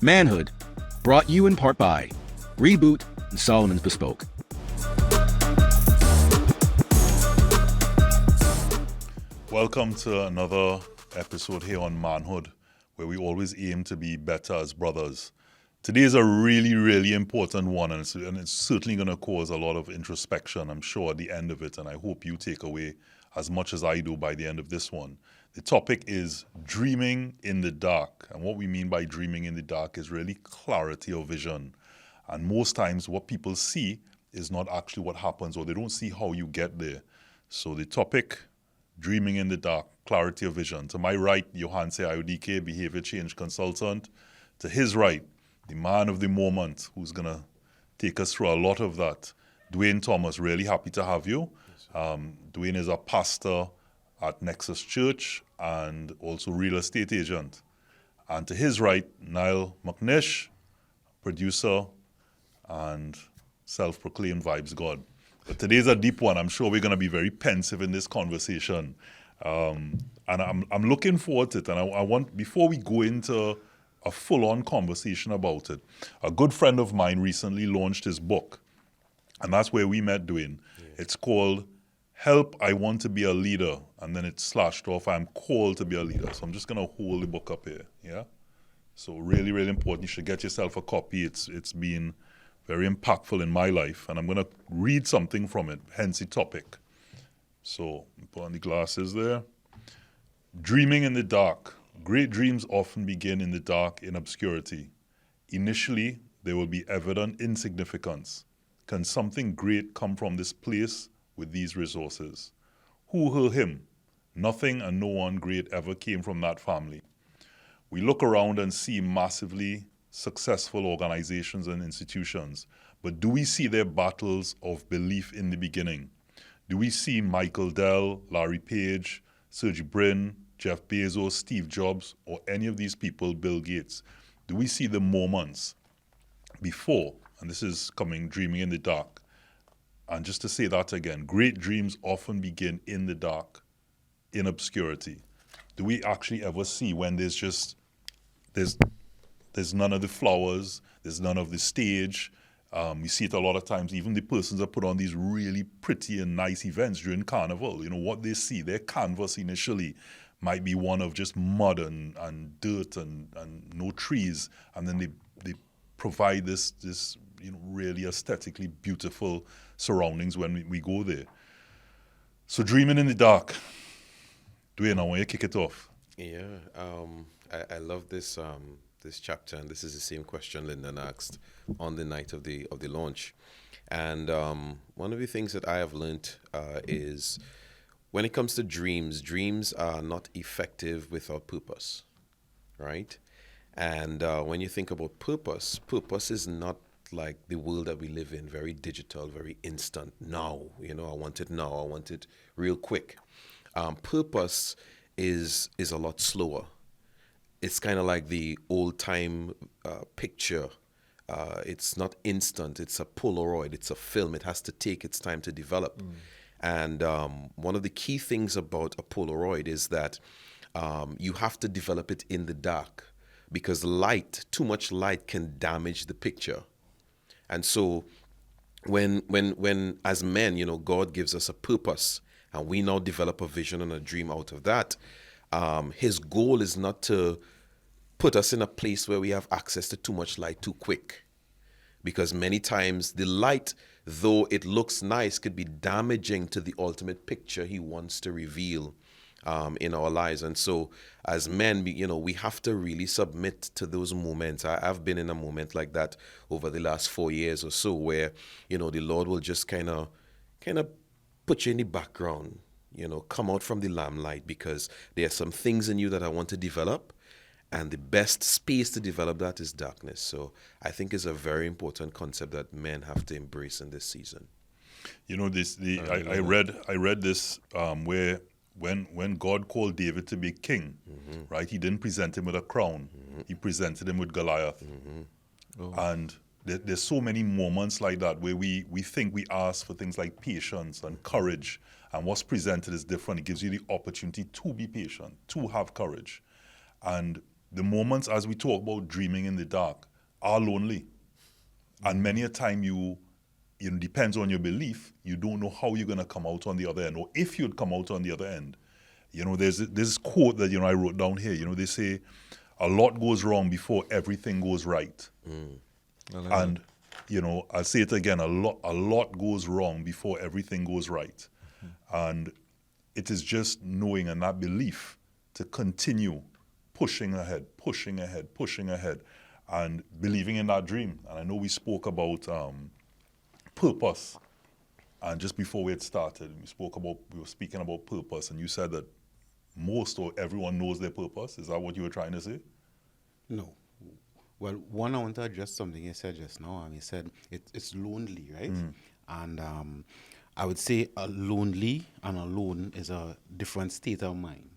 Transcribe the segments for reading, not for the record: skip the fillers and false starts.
Manhood, brought you in part by Reboot and Solomon's Bespoke. Welcome to another episode here on Manhood, where we always aim to be better as brothers. Today is a really, really important one, and it's certainly going to cause a lot of introspection, I'm sure, at the end of it, and I hope you take away as much as I do by the end of this one. The topic is dreaming in the dark, and what we mean by dreaming in the dark is really clarity of vision. And most times what people see is not actually what happens, or they don't see how you get there. So the topic, dreaming in the dark, clarity of vision. To my right, Johanse Ayodike, behavior change consultant. To his right, the man of the moment, who's going to take us through a lot of that, Dwayne Thomas. Really happy to have you. Dwayne is a pastor at Nexus Church and also real estate agent. And to his right, Niall McNish, producer and self-proclaimed vibes God. But today's a deep one. I'm sure we're going to be very pensive in this conversation. And I'm looking forward to it. And I want, before we go into a full-on conversation about it, a good friend of mine recently launched his book. And that's where we met Dwayne. Yeah. It's called Help, I Want to Be a Leader. And then it's slashed off, I'm called to be a leader. So I'm just going to hold the book up here. Yeah. So really, really important. You should get yourself a copy. It's been very impactful in my life. And I'm going to read something from it, hence the topic. So put on the glasses there. Dreaming in the dark. Great dreams often begin in the dark, in obscurity. Initially, there will be evident insignificance. Can something great come from this place with these resources? Who heard him? Nothing and no one great ever came from that family. We look around and see massively successful organizations and institutions, but do we see their battles of belief in the beginning? Do we see Michael Dell, Larry Page, Sergey Brin, Jeff Bezos, Steve Jobs, or any of these people, Bill Gates? Do we see the moments before, and this is coming, dreaming in the dark, and just to say that again, great dreams often begin in the dark, in obscurity. Do we actually ever see when there's none of the flowers, there's none of the stage? We see it a lot of times, even the persons that put on these really pretty and nice events during Carnival, you know, what they see, their canvas initially might be one of just mud and dirt and no trees, and then they provide this really aesthetically beautiful surroundings when we go there. So dreaming in the dark. Dwayne, I want you to kick it off. Yeah, I love this this chapter, and this is the same question Lyndon asked on the night of the launch. And one of the things that I have learned is when it comes to dreams are not effective without purpose, right? And when you think about purpose is not like the world that we live in, very digital, very instant. Now, I want it now. I want it real quick. Purpose is a lot slower. It's kind of like the old time picture. It's not instant. It's a Polaroid. It's a film. It has to take its time to develop. And one of the key things about a Polaroid is that you have to develop it in the dark, because too much light can damage the picture. And so when as men, God gives us a purpose, and we now develop a vision and a dream out of that, his goal is not to put us in a place where we have access to too much light too quick. Because many times the light, though it looks nice, could be damaging to the ultimate picture he wants to reveal in our lives. And so as men, we have to really submit to those moments. I've been in a moment like that over the last 4 years or so, where, the Lord will just kind of put you in the background, come out from the limelight, because there are some things in you that I want to develop. And the best space to develop that is darkness. So I think it's a very important concept that men have to embrace in this season. I read this where when God called David to be king, right? He didn't present him with a crown. He presented him with Goliath. Oh. And there's so many moments like that where we think we ask for things like patience and courage, and what's presented is different. It gives you the opportunity to be patient, to have courage. And the moments as we talk about dreaming in the dark are lonely. And many a time depends on your belief, you don't know how you're going to come out on the other end, or if you'd come out on the other end. There's this quote that, I wrote down here. They say, a lot goes wrong before everything goes right. And, I'll say it again, a lot goes wrong before everything goes right. And it is just knowing and that belief to continue pushing ahead, and believing in that dream. And I know we spoke about purpose. And just before we had started, we were speaking about purpose, and you said that most or everyone knows their purpose. Is that what you were trying to say? No. Well, one, I want to address something you said just now. And you said it's lonely, right? And I would say a lonely and alone is a different state of mind,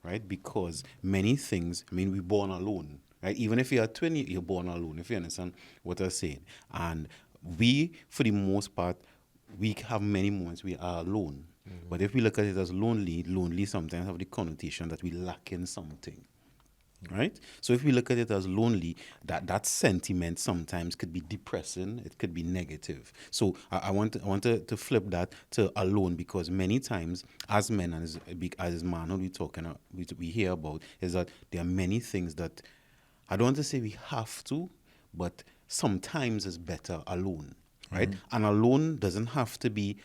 right? Because many things, we're born alone, right? Even if you're a twin, you're born alone, if you understand what I'm saying. And we, for the most part, we have many moments we are alone. But if we look at it as lonely sometimes have the connotation that we lack in something. Right? So if we look at it as lonely, that sentiment sometimes could be depressing, it could be negative. So I want to flip that to alone, because many times as men and as manhood we hear about is that there are many things that I don't want to say we have to, but sometimes it's better alone. Right? And alone doesn't have to be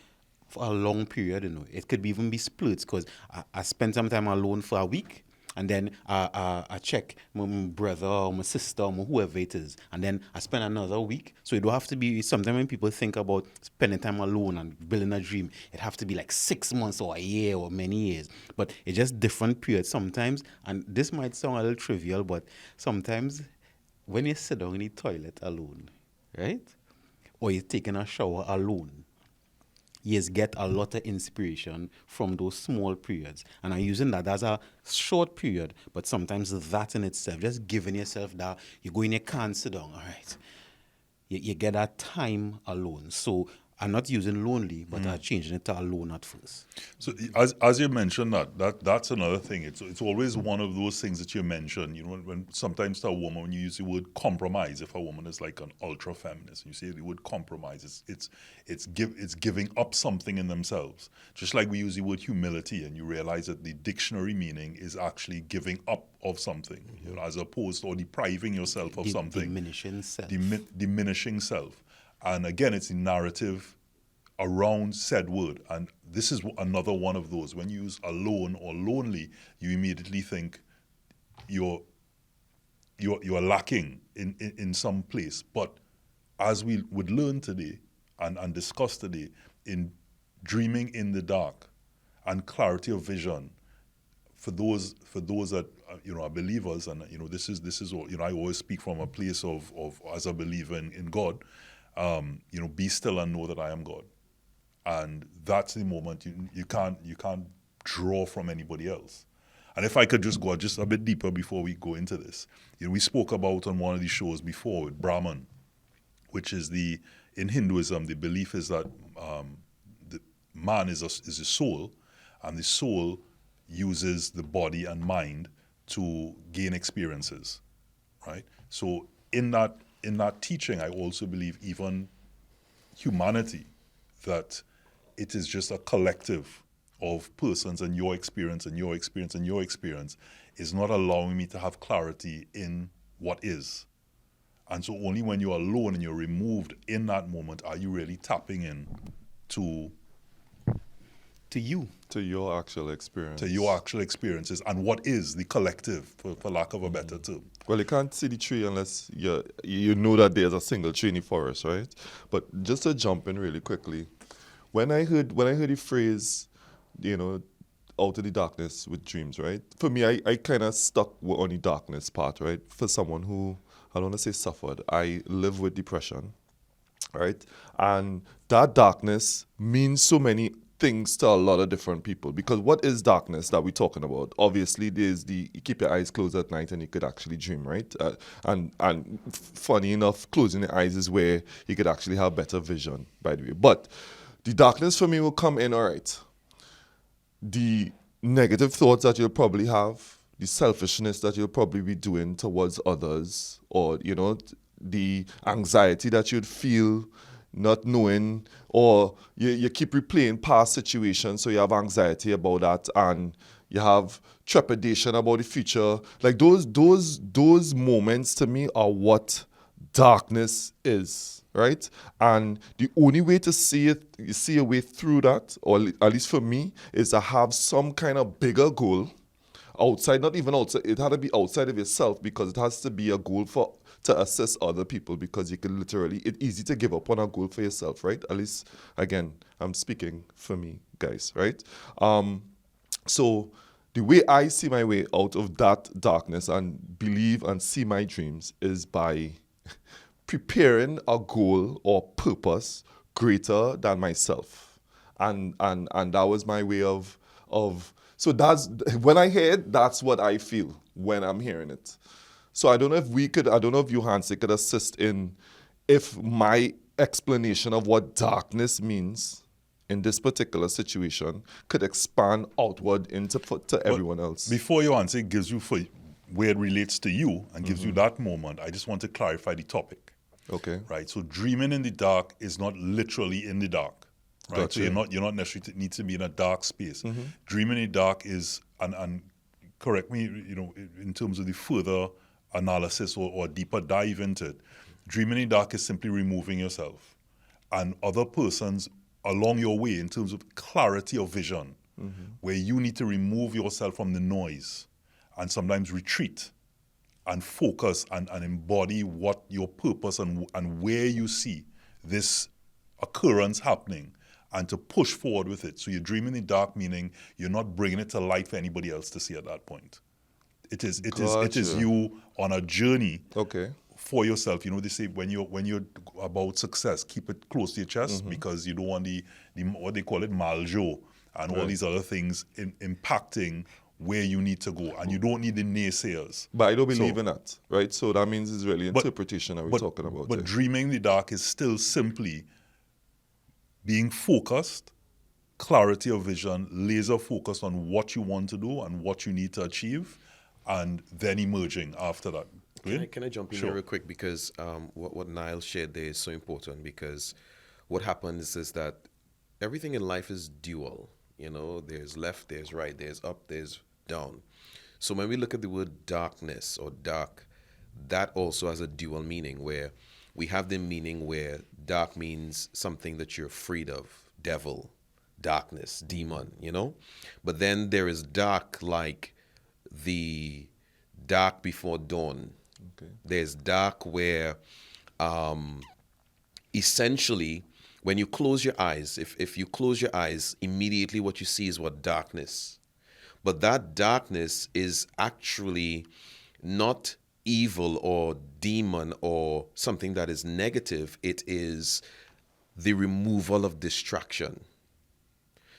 for a long period, It could even be splits, because I spent some time alone for a week, and then I check my brother or my sister or whoever it is, and then I spend another week. So it don't have to be, sometimes when people think about spending time alone and building a dream, it have to be like 6 months or a year or many years. But it's just different periods sometimes, and this might sound a little trivial, but sometimes when you sit down in the toilet alone, right? Or you're taking a shower alone, you get a lot of inspiration from those small periods. And I'm using that as a short period, but sometimes that in itself, just giving yourself that, you go in, you can't sit down, all right. You get that time alone. So I'm not using lonely, but I'm changing it to alone at first. So as you mentioned that's another thing. It's always one of those things that you mention. When sometimes to a woman, when you use the word compromise, if a woman is like an ultra feminist, you say the word compromise, it's giving up something in themselves. Just like we use the word humility, and you realize that the dictionary meaning is actually giving up of something, as opposed to, or depriving yourself of something. Diminishing self. Diminishing self. And again, it's the narrative around said word. And this is another one of those. When you use alone or lonely, you immediately think you're lacking in some place. But as we would learn today and discuss today, in dreaming in the dark and clarity of vision, for those that are believers, and this is what I always speak from a place of as a believer in God. Be still and know that I am God. And that's the moment you can't draw from anybody else. And if I could just go just a bit deeper before we go into this, we spoke about on one of these shows before with Brahman, which is in Hinduism, the belief is that the man is a soul, and the soul uses the body and mind to gain experiences, right? So in that teaching, I also believe even humanity, that it is just a collective of persons, and your experience and your experience and your experience is not allowing me to have clarity in what is. And so only when you're alone and you're removed in that moment are you really tapping in to you. To your actual experience. To your actual experiences and what is the collective, for lack of a better term. Well, you can't see the tree unless you know that there's a single tree in the forest, right? But just to jump in really quickly, when I heard the phrase, out of the darkness with dreams, right? For me, I kind of stuck on the darkness part, right? For someone who, I don't want to say suffered, I live with depression, right? And that darkness means so many things to a lot of different people, because what is darkness that we're talking about? Obviously, there's you keep your eyes closed at night and you could actually dream, right? And funny enough, closing your eyes is where you could actually have better vision, by the way. But the darkness for me will come in, all right, the negative thoughts that you'll probably have, the selfishness that you'll probably be doing towards others, or the anxiety that you'd feel not knowing, or you keep replaying past situations, so you have anxiety about that, and you have trepidation about the future. Like those moments to me are what darkness is, right? And the only way to see a way through that, or at least for me, is to have some kind of bigger goal outside, not even outside, it had to be outside of yourself, because it has to be a goal to assist other people, because you can literally, it's easy to give up on a goal for yourself, right? At least, again, I'm speaking for me, guys, right? So the way I see my way out of that darkness and believe and see my dreams is by preparing a goal or purpose greater than myself. And that was my way of so that's, when I hear it, that's what I feel when I'm hearing it. So I don't know if you, Hansi, could assist in if my explanation of what darkness means in this particular situation could expand outward to everyone else. Before you answer, it gives you for where it relates to you and gives you that moment. I just want to clarify the topic. Okay. Right. So dreaming in the dark is not literally in the dark. Right. Gotcha. So you're not necessarily need to be in a dark space. Dreaming in the dark is, and correct me, in terms of the further analysis or deeper dive into it, dreaming in the dark is simply removing yourself and other persons along your way in terms of clarity of vision, where you need to remove yourself from the noise and sometimes retreat and focus and embody what your purpose and where you see this occurrence happening, and to push forward with it. So you dream in the dark, meaning you're not bringing it to light for anybody else to see at that point. It is you on a journey for yourself. They say when you're about success, keep it close to your chest, because you don't want the what they call it maljo and all these other things impacting where you need to go, and you don't need the naysayers. But I don't believe in that, right? So that means it's really interpretation that we're talking about. But dreaming in the dark is still simply being focused, clarity of vision, laser focused on what you want to do and what you need to achieve, and then emerging after that. Can I jump in here real quick? Because what Niall shared there is so important, because what happens is that everything in life is dual. There's left, there's right, there's up, there's down. So when we look at the word darkness or dark, that also has a dual meaning, where we have the meaning where dark means something that you're afraid of, devil, darkness, demon, But then there is dark like the dark before dawn. Okay. There's dark where essentially when you close your eyes, if you close your eyes, immediately what you see is what darkness. But that darkness is actually not evil or demon or something that is negative. It is the removal of distraction.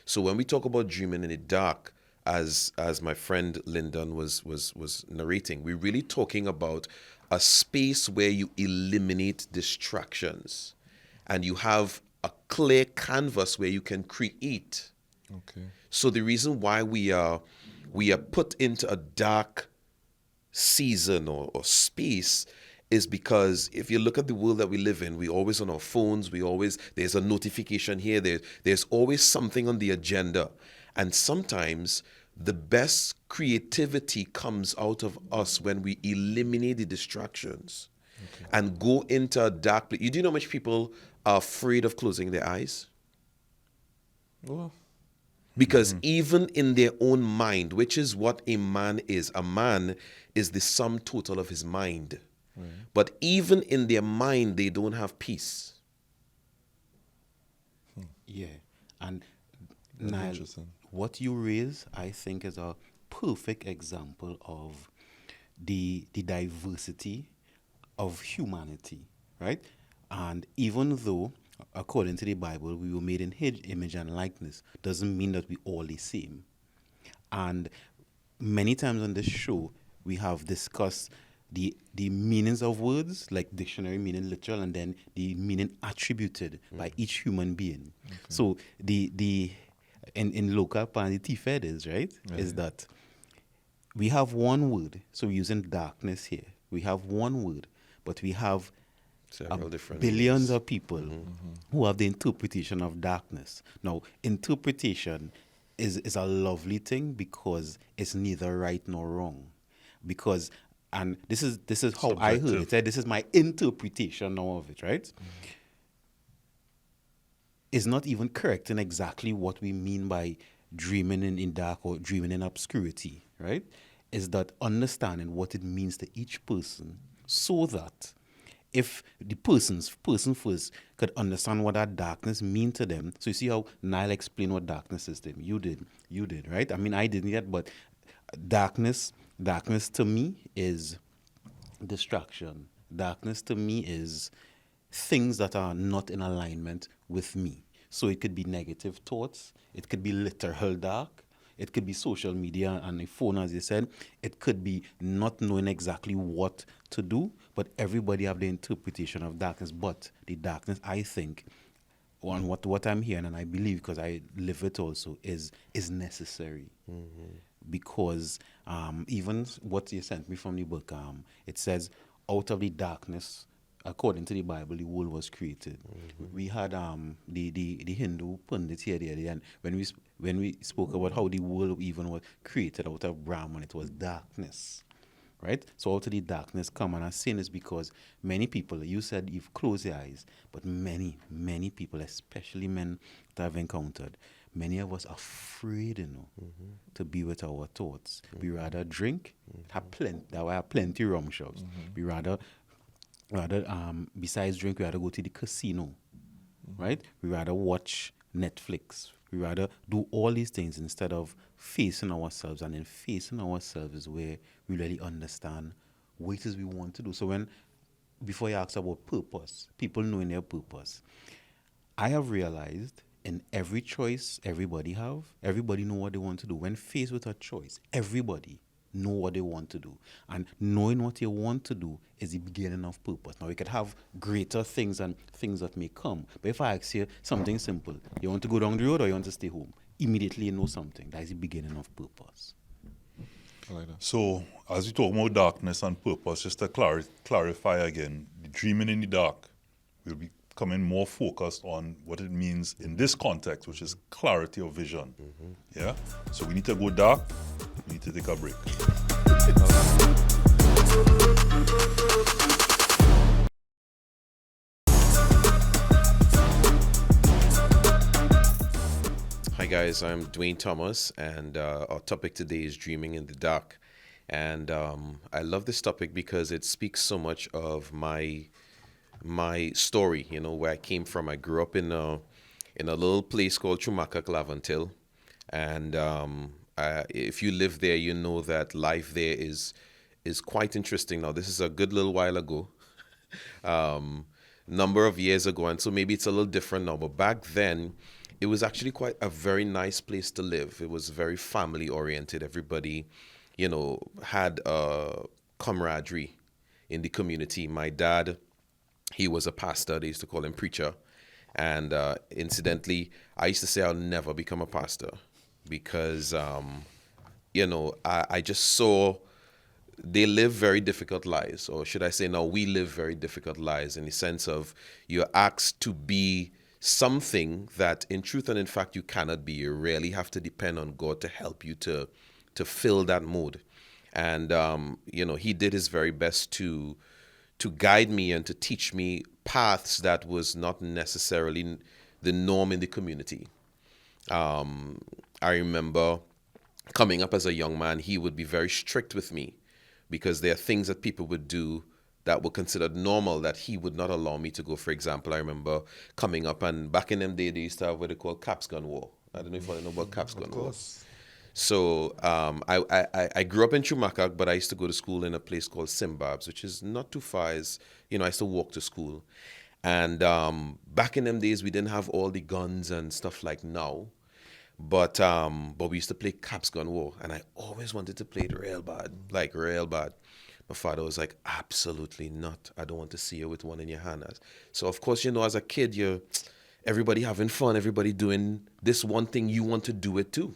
So when we talk about dreaming in the dark, as my friend Lyndon was narrating, we're really talking about a space where you eliminate distractions and you have a clear canvas where you can create. Okay. So the reason why we are put into a dark season or space is because if you look at the world that we live in, we always on our phones, there's a notification here, there's always something on the agenda. And sometimes the best creativity comes out of us when we eliminate the distractions and go into a dark place. You do know how much people are afraid of closing their eyes? Well, because even in their own mind, which is what a man is the sum total of his mind. Right. But even in their mind, they don't have peace. Yeah. And Niall, what you raise, I think, is a perfect example of the diversity of humanity, right? And even though, according to the Bible, we were made in His image and likeness, doesn't mean that we all the same. And many times on this show, we have discussed the meanings of words, like dictionary meaning literal, and then the meaning attributed by each human being. Okay. So in local party, the TFED is, right, is that we have one word. So we're using darkness here. We have one word, but we have Several different billions meanings. of people who have the interpretation of darkness. Now, interpretation is a lovely thing because it's neither right nor wrong. Because and this is how I heard it. This is my interpretation now of it, right? Is not even correct in exactly what we mean by dreaming in dark or dreaming in obscurity, right? Is that understanding what it means to each person so that if the person first could understand what that darkness mean to them. So you see how Nile explained what darkness is to him. You did, right? I mean, I didn't yet, but darkness to me is distraction. Darkness to me is things that are not in alignment with me. So it could be negative thoughts. It could be literal dark. It could be social media and a phone, as you said. It could be not knowing exactly what to do, but everybody have the interpretation of darkness. But the darkness, I think, on what I'm hearing, and I believe because I live it also, is necessary. Because even what you sent me from the book, it says, out of the darkness, according to the Bible, the world was created. We had the Hindu pundit here the other day, and when we spoke about how the world even was created out of Brahman, it was darkness, right? So out of the darkness come, and I'm saying this because many people, you said you've closed your eyes, but many people, especially men that I've encountered, many of us are afraid, to be with our thoughts. We rather drink, have plenty rum shops. We rather besides drink, we rather go to the casino, right? We rather watch Netflix. We rather do all these things instead of facing ourselves. And in facing ourselves is where we really understand what it is we want to do. So before you ask about purpose, people knowing their purpose, I have realized in every choice everybody know what they want to do. When faced with a choice, everybody know what they want to do. And knowing what you want to do is the beginning of purpose. Now, we could have greater things and things that may come. But if I ask you something simple, you want to go down the road or you want to stay home? Immediately you know something. That is the beginning of purpose. I like that. So, as we talk about darkness and purpose, just to clarify again, the dreaming in the dark will be becoming more focused on what it means in this context, which is clarity of vision. Yeah? So we need to go dark, we need to take a break. Hi guys, I'm Dwayne Thomas, and our topic today is dreaming in the dark. And I love this topic because it speaks so much of my story, where I came from. I grew up in a little place called Chumaka, Clavantil, and if you live there, you know that life there is quite interesting. Now, this is a good little while ago, number of years ago, and so maybe it's a little different now. But back then, it was actually quite a very nice place to live. It was very family oriented. Everybody, had camaraderie in the community. My dad, he was a pastor. They used to call him preacher. And incidentally, I used to say I'll never become a pastor because, I just saw they live very difficult lives. Or should I say now, we live very difficult lives in the sense of you're asked to be something that in truth and in fact you cannot be. You really have to depend on God to help you to fill that mood. And, he did his very best to guide me and to teach me paths that was not necessarily the norm in the community. I remember coming up as a young man, he would be very strict with me because there are things that people would do that were considered normal that he would not allow me to go. For example, I remember coming up, and back in them days, they used to have what they call caps gun war. I don't know if you know about caps gun war. So I grew up in Chumaka, but I used to go to school in a place called Simbabs, which is not too far. I used to walk to school. And back in them days, we didn't have all the guns and stuff like now. But we used to play caps gun war. And I always wanted to play it real bad, like real bad. My father was like, absolutely not. I don't want to see you with one in your hand. So, of course, as a kid, everybody having fun, everybody doing this one thing, you want to do it too.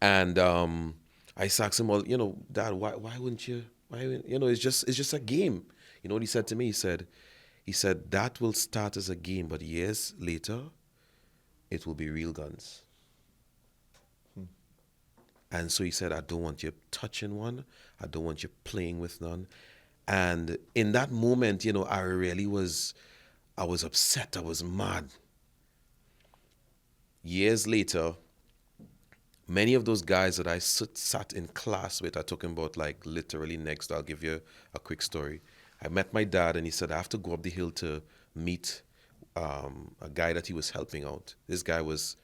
And I I asked him, well, Dad, why wouldn't you? It's just a game. You know what he said to me? He said that will start as a game, but years later, it will be real guns. And so he said, I don't want you touching one. I don't want you playing with none. And in that moment, I was upset. I was mad. Years later, many of those guys that I sat in class with, I talking about like literally next. I'll give you a quick story. I met my dad and he said, I have to go up the hill to meet a guy that he was helping out. This guy was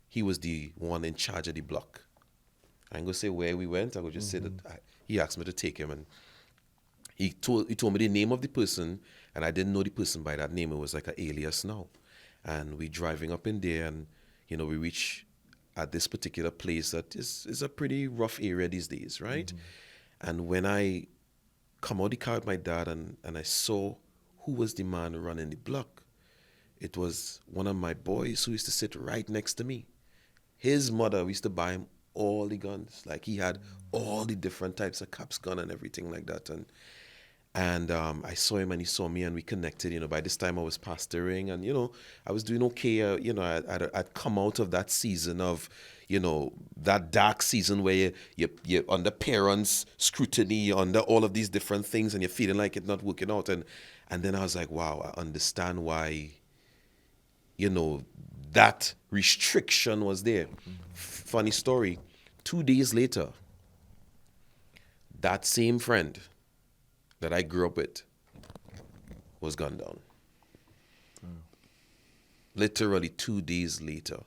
he was the one in charge of the block. I ain't gonna say where we went. I would just say that he asked me to take him, and he told me the name of the person, and I didn't know the person by that name. It was like an alias now. And we driving up in there, and we reach at this particular place that is a pretty rough area these days, right? And when I come out the car with my dad and I saw who was the man running the block, it was one of my boys who used to sit right next to me. His mother, we used to buy him all the guns. Like he had all the different types of caps gun and everything like that. And I saw him and he saw me and we connected. By this time I was pastoring and, I was doing okay. I'd come out of that season of, that dark season where you're under parents' scrutiny, under all of these different things and you're feeling like it's not working out. And then I was like, wow, I understand why, that restriction was there. Funny story. 2 days later, that same friend that I grew up with was gunned down. Literally 2 days later.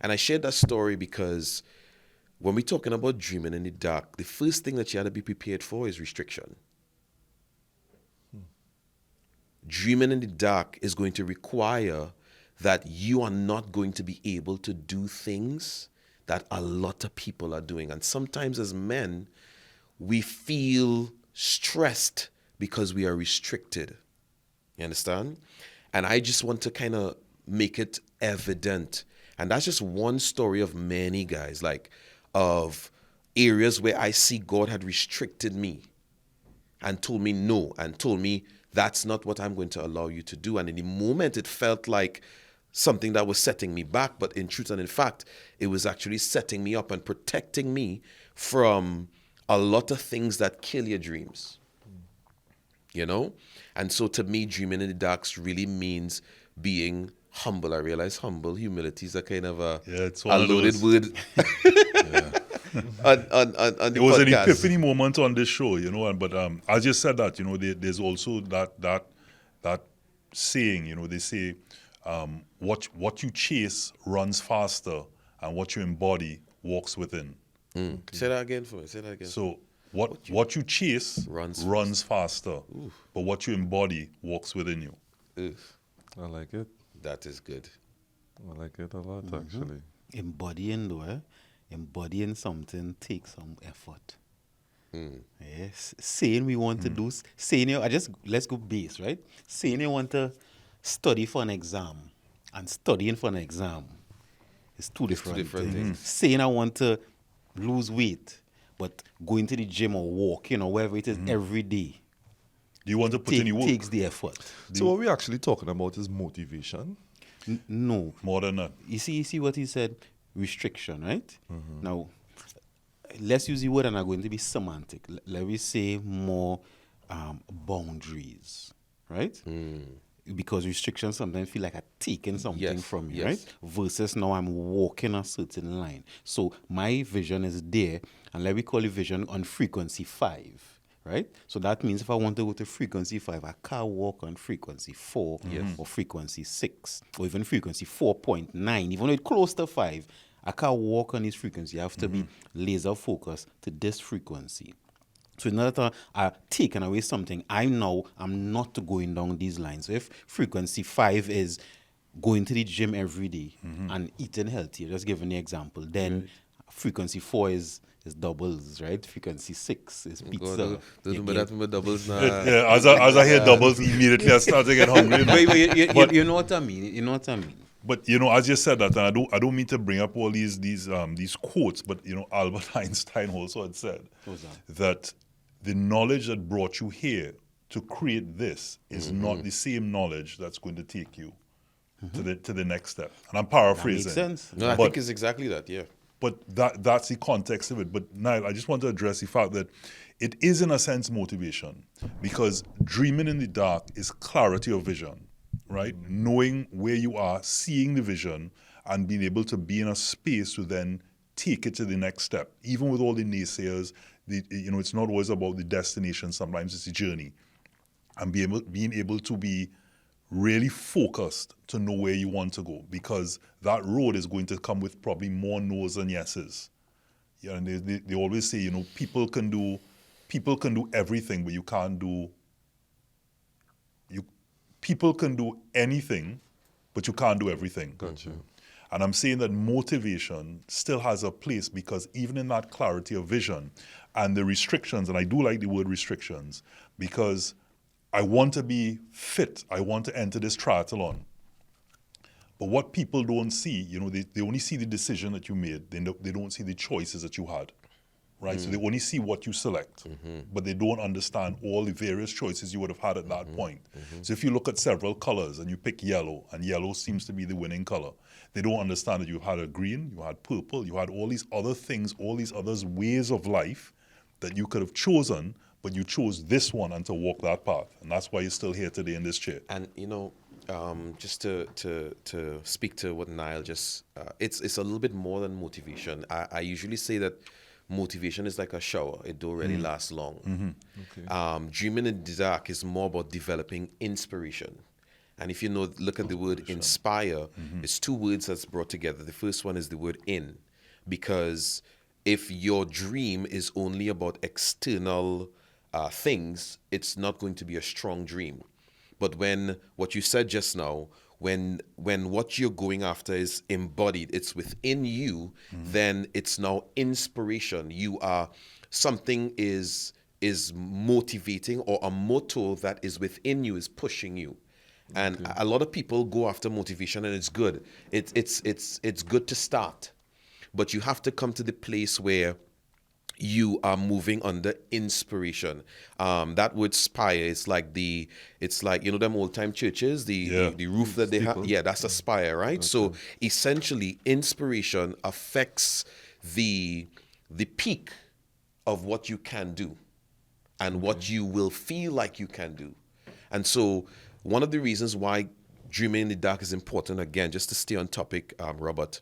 And I shared that story because when we're talking about dreaming in the dark, the first thing that you have to be prepared for is restriction. Dreaming in the dark is going to require that you are not going to be able to do things that a lot of people are doing. And sometimes as men, we feel stressed because we are restricted. You understand? And I just want to kind of make it evident. And that's just one story of many guys, like of areas where I see God had restricted me and told me no, and told me that's not what I'm going to allow you to do. And in the moment, it felt like something that was setting me back, but in truth and in fact, it was actually setting me up and protecting me from a lot of things that kill your dreams. And so to me, dreaming in the dark really means being humble. I realize humility is a kind of a loaded word. on it was podcast. An epiphany moment on this show, but as you said that, there's also that saying, they say, what you chase runs faster and what you embody walks within. Okay. Say that again for me. So what you chase runs faster, but what you embody walks within you. Oof. I like it. That is good. I like it a lot, actually. Embodying something takes some effort. Yes, saying we want to do, let's go base, right? Saying you want to study for an exam and studying for an exam is two different things. Saying I want to lose weight, but going to the gym or walk, wherever it is every day. Do you want to put any work? Takes the effort. So what we're actually talking about is motivation? No. More than that. You see what he said? Restriction, right? Now, let's use the word and are going to be semantic. Let me say more boundaries, right? Because restrictions sometimes feel like I'm taking something from you, right? Versus now I'm walking a certain line. So my vision is there, and let me call it vision on frequency 5. Right? So that means if I want to go to frequency 5, I can't walk on frequency 4 or frequency 6 or even frequency 4.9. Even though it's close to 5, I can't walk on this frequency. I have to be laser focused to this frequency. So in order to taken away something, I'm not going down these lines. So if frequency 5 is going to the gym every day and eating healthy, just giving the example, then frequency 4 is doubles, right? Frequency 6 is pizza. Don't do that with doubles now. As I hear doubles, immediately I start to get hungry. But you know what I mean? But you know, as you said that, and I don't mean to bring up all these quotes, but you know, Albert Einstein also had said that the knowledge that brought you here to create this is not the same knowledge that's going to take you to the next step. And I'm paraphrasing. Makes sense. No, I think it's exactly that. Yeah. But that's the context of it. But Niall, I just want to address the fact that it is, in a sense, motivation, because dreaming in the dark is clarity of vision, right? Knowing where you are, seeing the vision, and being able to be in a space to then take it to the next step. Even with all the naysayers, it's not always about the destination. Sometimes it's the journey, and being able to be really focused to know where you want to go, because that road is going to come with probably more no's than yeses. Yeah, and they always say, you know, people can do everything, but you can't do. People can do anything, but you can't do everything. Gotcha. And I'm saying that motivation still has a place, because even in that clarity of vision and the restrictions, and I do like the word restrictions, because I want to be fit. I want to enter this triathlon. But what people don't see, you know, they only see the decision that you made. They don't see the choices that you had, right? So they only see what you select, but they don't understand all the various choices you would have had at that point. So if you look at several colors and you pick yellow, and yellow seems to be the winning color, they don't understand that you had a green, you had purple, you had all these other things, all these other ways of life that you could have chosen, but you chose this one and to walk that path. And that's why you're still here today in this chair. And you know, just to speak to what Niall just, it's a little bit more than motivation. I usually say that motivation is like a shower; it don't really last long. Okay. Dreaming in the dark is more about developing inspiration. And if you know, look at the word inspire. It's two words that's brought together. The first one is the word in, because if your dream is only about external things, it's not going to be a strong dream. But when what you said just now, when what you're going after is embodied, it's within you, then it's now inspiration. You are, something is motivating, or a motto that is within you is pushing you. And a lot of people go after motivation, and it's good. It's good to start, but you have to come to the place where you are moving under inspiration. That word spire is like you know them old time churches, the roof that they have. Yeah, that's a spire, right? Okay. So essentially, inspiration affects the peak of what you can do and what you will feel like you can do. And so one of the reasons why dreaming in the dark is important, again, just to stay on topic, Robert,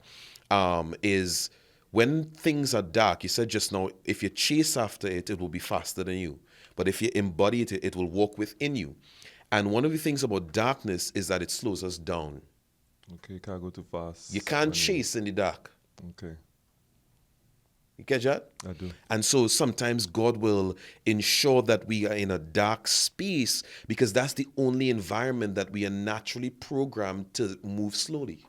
is when things are dark, you said just now, if you chase after it, it will be faster than you. But if you embody it, it will walk within you. And one of the things about darkness is that it slows us down. Okay, you can't go too fast. You can't chase in the dark. Okay. You catch that? I do. And so sometimes God will ensure that we are in a dark space, because that's the only environment that we are naturally programmed to move slowly.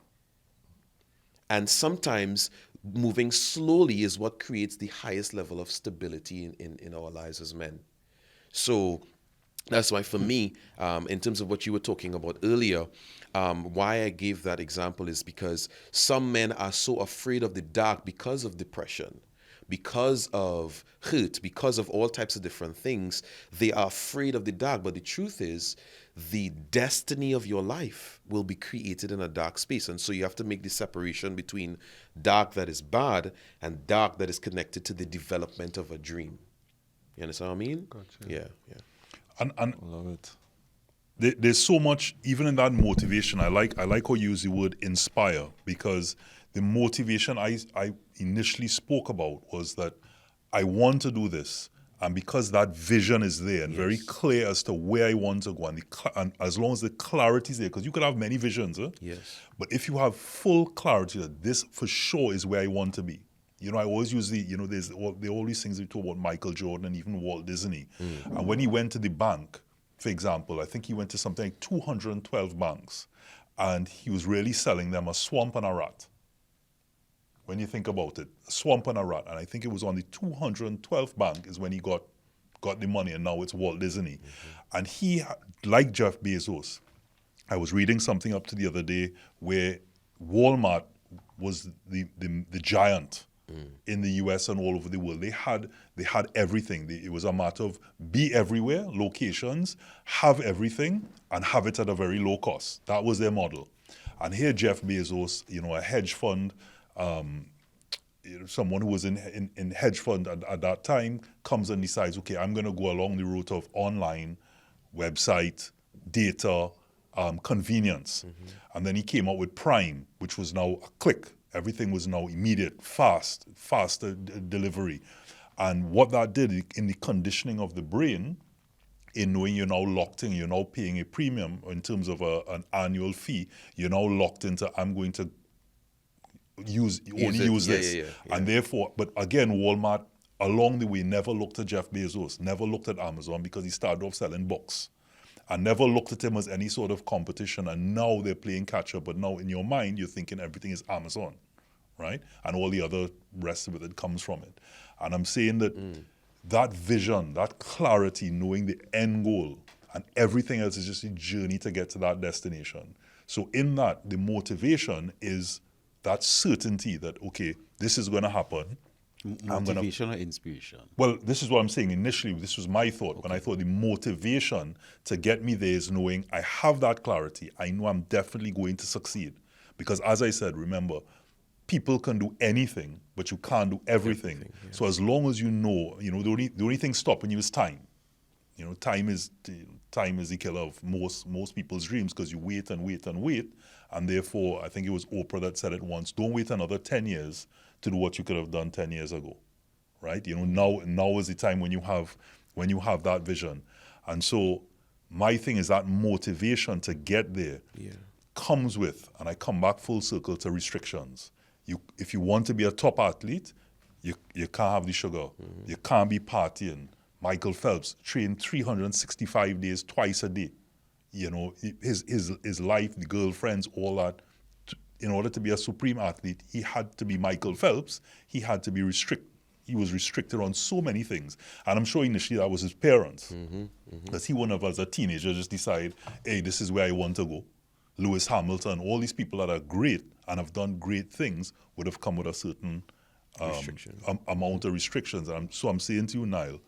And sometimes moving slowly is what creates the highest level of stability in our lives as men. So that's why for me, in terms of what you were talking about earlier, why I gave that example is because some men are so afraid of the dark because of depression, because of hurt, because of all types of different things. They are afraid of the dark. But the truth is, the destiny of your life will be created in a dark space. And so you have to make the separation between dark that is bad and dark that is connected to the development of a dream. You understand what I mean? Gotcha. Yeah. And I love it. there's so much, even in that motivation. I like how you use the word inspire, because the motivation I initially spoke about was that I want to do this. And because that vision is there and very clear as to where I want to go, and as long as the clarity is there, because you could have many visions, Yes. but if you have full clarity that this for sure is where I want to be. You know, I always use there are all these things we talk about Michael Jordan and even Walt Disney. And when he went to the bank, for example, I think he went to something like 212 banks, and he was really selling them a swamp and a rat. When you think about it, a swamp and a rat. And I think it was on the 212th bank is when he got the money, and now it's Walt Disney. And he, like Jeff Bezos, I was reading something up to the other day where Walmart was the giant in the US and all over the world. They had everything. It was a matter of be everywhere, locations, have everything, and have it at a very low cost. That was their model. And here Jeff Bezos, a hedge fund, someone who was in hedge fund at that time comes and decides, okay, I'm going to go along the route of online, website, data, convenience. And then he came out with Prime, which was now a click. Everything was now immediate, faster delivery. And what that did in the conditioning of the brain, in knowing you're now locked in, you're now paying a premium in terms of an annual fee, you're now locked into, I'm going to use this. Yeah. And therefore, but again, Walmart along the way never looked at Jeff Bezos, never looked at Amazon, because he started off selling books. And never looked at him as any sort of competition, and now they're playing catch up. But now in your mind, you're thinking everything is Amazon, right? And all the other rest of it that comes from it. And I'm saying that that vision, that clarity, knowing the end goal, and everything else is just a journey to get to that destination. So in that, the motivation is that certainty that, okay, this is going to happen. Motivation or inspiration? Well, this is what I'm saying. Initially, this was my thought. When I thought the motivation to get me there is knowing I have that clarity. I know I'm definitely going to succeed. Because as I said, remember, people can do anything, but you can't do everything. So as long as you know, the only thing stopping you is time. Time is the killer of most people's dreams, because you wait and wait and wait. And therefore, I think it was Oprah that said it once, don't wait another 10 years to do what you could have done 10 years ago, right? Now is the time when you have that vision. And so my thing is that motivation to get there comes with, and I come back full circle to restrictions. If you want to be a top athlete, you can't have the sugar. You can't be partying. Michael Phelps trained 365 days, twice a day. His life, the girlfriends, all that. In order to be a supreme athlete, he had to be Michael Phelps. He had to be he was restricted on so many things. And I'm sure initially that was his parents. Because he wouldn't have, as a teenager, just decide, hey, this is where I want to go. Lewis Hamilton, all these people that are great and have done great things would have come with a certain amount of restrictions. And so I'm saying to you, Niall,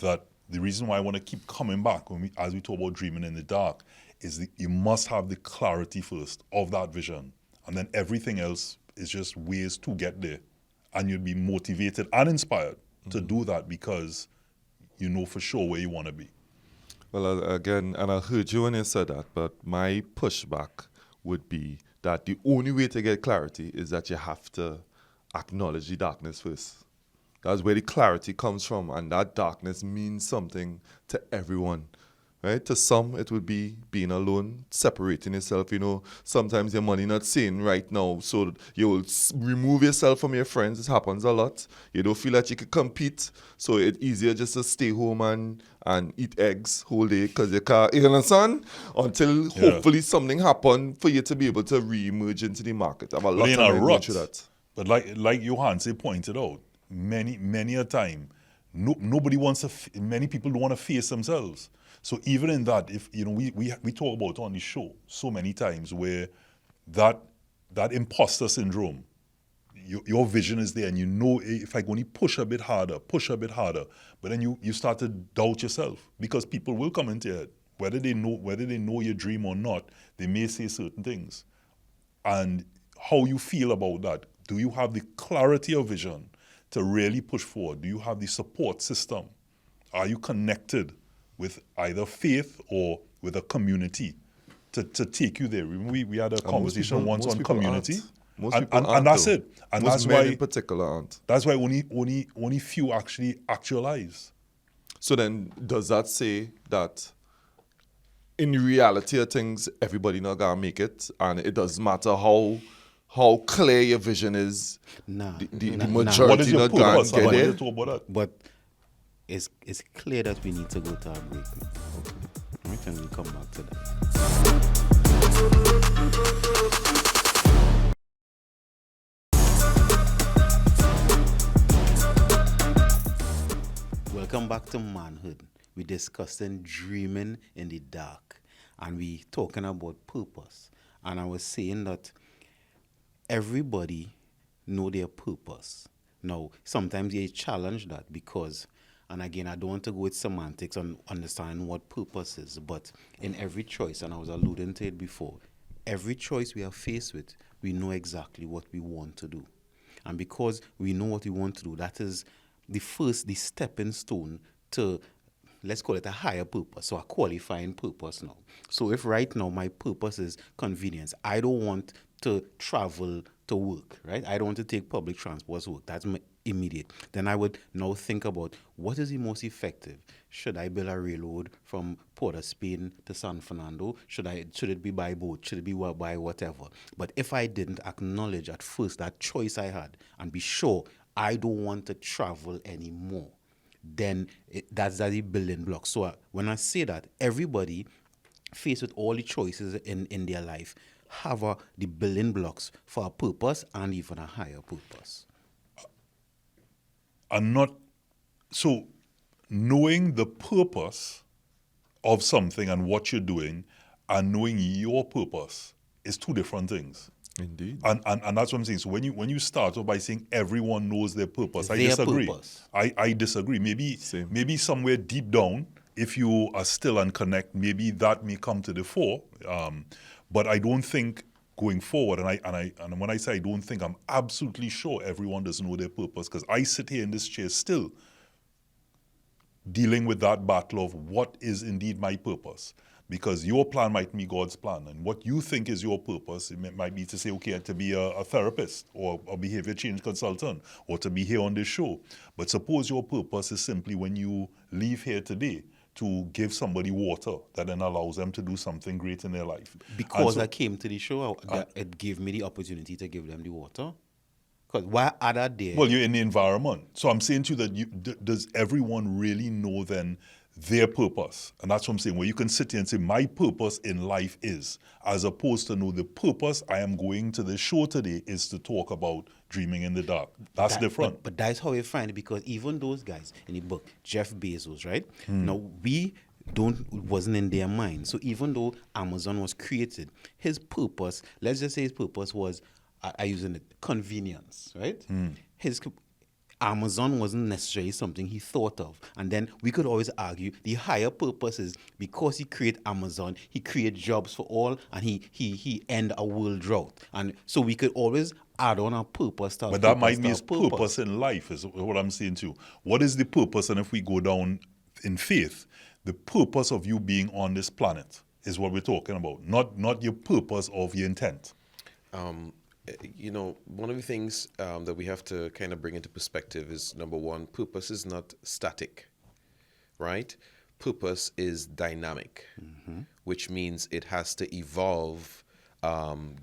that the reason why I want to keep coming back as we talk about dreaming in the dark is that you must have the clarity first of that vision. And then everything else is just ways to get there. And you'll be motivated and inspired to do that, because you know for sure where you want to be. Well, again, and I heard you when you said that, but my pushback would be that the only way to get clarity is that you have to acknowledge the darkness first. That's where the clarity comes from, and that darkness means something to everyone. Right? To some, it would be being alone, separating yourself. Sometimes your money not seen right now, so you will remove yourself from your friends. This happens a lot. You don't feel that you can compete, so it's easier just to stay home and eat eggs whole day, because you can't, you understand? Until hopefully something happen for you to be able to re-emerge into the market. I have a lot of time going through that. But like Johanse pointed out, many a time, nobody wants to. Many people don't want to face themselves. So even in that, if we talk about on the show so many times where that imposter syndrome, your vision is there, and if I only push a bit harder, but then you start to doubt yourself, because people will come into your head, whether they know your dream or not. They may say certain things, and how you feel about that. Do you have the clarity of vision to really push forward? Do you have the support system? Are you connected with either faith or with a community to take you there? We had a conversation once on community, and that's it. And most that's men why in particular aren't. That's why only few actually actualize. So then, does that say that in the reality of things, everybody not gonna make it, and it doesn't matter how clear your vision is, the majority What is your not gonna purpose? get there? Talk about that. But it's clear that we need to go to our break. We can come back to that. Welcome back to Manhood. We're discussing dreaming in the dark, and we talking about purpose. And I was saying that everybody know their purpose. Now, sometimes they challenge that because, and again, I don't want to go with semantics on understanding what purpose is, but in every choice, and I was alluding to it before, every choice we are faced with, we know exactly what we want to do. And because we know what we want to do, that is the stepping stone to, let's call it a higher purpose, so a qualifying purpose now. So if right now my purpose is convenience, I don't want to travel to work, right? I don't want to take public transport to work. That's my immediate. Then I would now think about what is the most effective. Should I build a railroad from Port of Spain to San Fernando? Should it be by boat? Should it be by whatever? But if I didn't acknowledge at first that choice I had and be sure I don't want to travel anymore, then that's the building block. So when I say that, everybody faced with all the choices in their life have the building blocks for a purpose and even a higher purpose. And not so knowing the purpose of something and what you're doing and knowing your purpose is two different things. Indeed. And that's what I'm saying. So when you start off by saying everyone knows their purpose, I Their disagree. purpose. I disagree. Same. Maybe somewhere deep down, if you are still unconnect, maybe that may come to the fore. But I don't think going forward, and when I say I don't think, I'm absolutely sure everyone doesn't know their purpose, because I sit here in this chair still dealing with that battle of what is indeed my purpose. Because your plan might be God's plan, and what you think is your purpose, it might be to say, okay, to be a therapist or a behavior change consultant or to be here on this show. But suppose your purpose is simply when you leave here today to give somebody water that then allows them to do something great in their life. Because I came to the show, it gave me the opportunity to give them the water. Because why other there? Well, you're in the environment. So I'm saying to you that does everyone really know then their purpose? And that's what I'm saying, where you can sit here and say, my purpose in life is, as opposed to know the purpose I am going to this show today is to talk about dreaming in the dark. That's different. But that's how we find it, because even those guys in the book, Jeff Bezos, right? Now, wasn't in their mind. So even though Amazon was created, his purpose, let's just say his purpose was, I using it, convenience, right? Amazon wasn't necessarily something he thought of. And then we could always argue the higher purpose is because he created Amazon, he created jobs for all, and he end a world drought. And so we could always add on a purpose to our But that purpose might to mean our purpose in life is what I'm saying to you. What is the purpose? And if we go down in faith, the purpose of you being on this planet is what we're talking about, not your purpose of your intent. One of the things that we have to kind of bring into perspective is, number one, purpose is not static, right? Purpose is dynamic, which means it has to evolve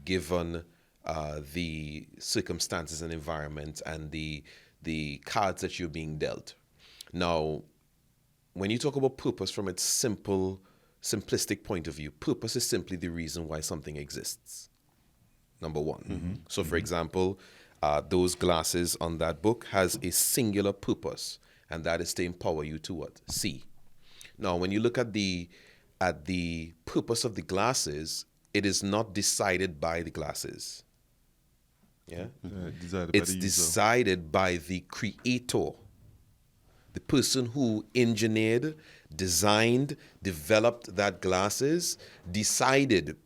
given the circumstances and environment and the cards that you're being dealt. Now, when you talk about purpose from its simplistic point of view, purpose is simply the reason why something exists. Number one. So, for example, those glasses on that book has a singular purpose, and that is to empower you to what? See. Now, when you look at the purpose of the glasses, it is not decided by the glasses. Yeah, it's decided by the creator, the person who engineered, designed, developed that glasses, decided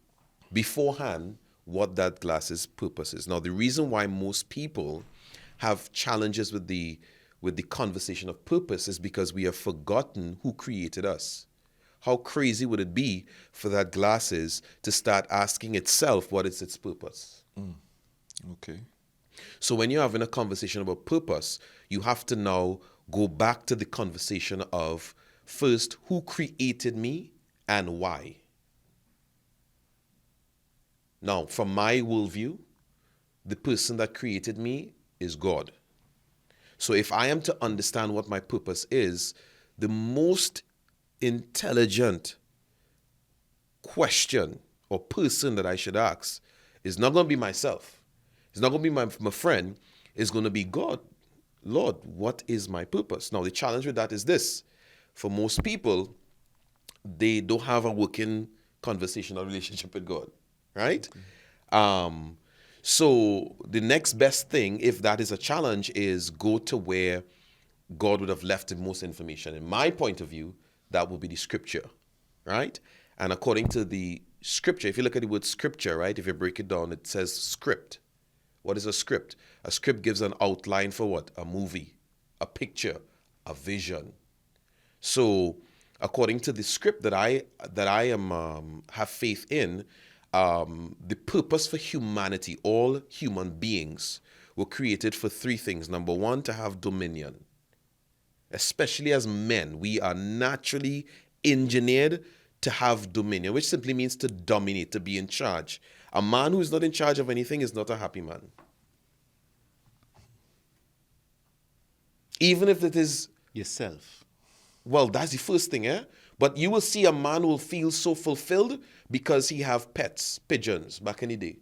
beforehand what that glass's purpose is. Now, the reason why most people have challenges with the conversation of purpose is because we have forgotten who created us. How crazy would it be for that glasses to start asking itself what is its purpose? Okay. So when you're having a conversation about purpose, you have to now go back to the conversation of, first, who created me and why? Now, from my worldview, the person that created me is God. So if I am to understand what my purpose is, the most intelligent question or person that I should ask is not going to be myself. It's not going to be my friend. It's going to be God. Lord, what is my purpose? Now, the challenge with that is this. For most people, they don't have a working conversational relationship with God. Right? So the next best thing, if that is a challenge, is go to where God would have left the most information. In my point of view, that would be the scripture, right? And according to the scripture, if you look at the word scripture, right, if you break it down, it says script. What is a script? A script gives an outline for what? A movie, a picture, a vision. So according to the script that I am have faith in, the purpose for humanity, all human beings, were created for three things. Number one, to have dominion. Especially as men, we are naturally engineered to have dominion, which simply means to dominate, to be in charge. A man who is not in charge of anything is not a happy man. Even if it is, Yourself. well, that's the first thing, eh? But you will see a man who will feel so fulfilled because he have pets, pigeons, back in the day.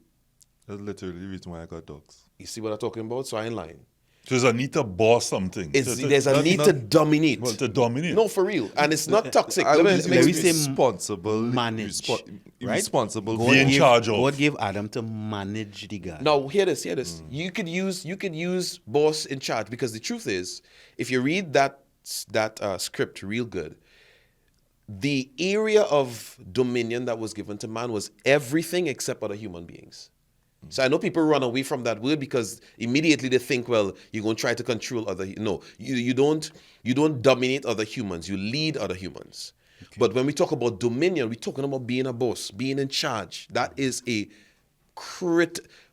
That's literally the reason why I got dogs. You see what I'm talking about? So I ain't lying. So there's a need to boss something. There's a need to dominate. Well, to dominate. No, for real. And it's not toxic. I Let would me- say let me- we say responsible, manage, right? responsible. God Be in gave- charge of. God gave Adam to manage the garden. Now, hear this. You could use boss in charge, because the truth is, if you read that script real good, the area of dominion that was given to man was everything except other human beings. So I know people run away from that word because immediately they think, well, you're going to try to control other. No, you don't dominate other humans. You lead other humans. But when we talk about dominion, we're talking about being a boss, being in charge. That is a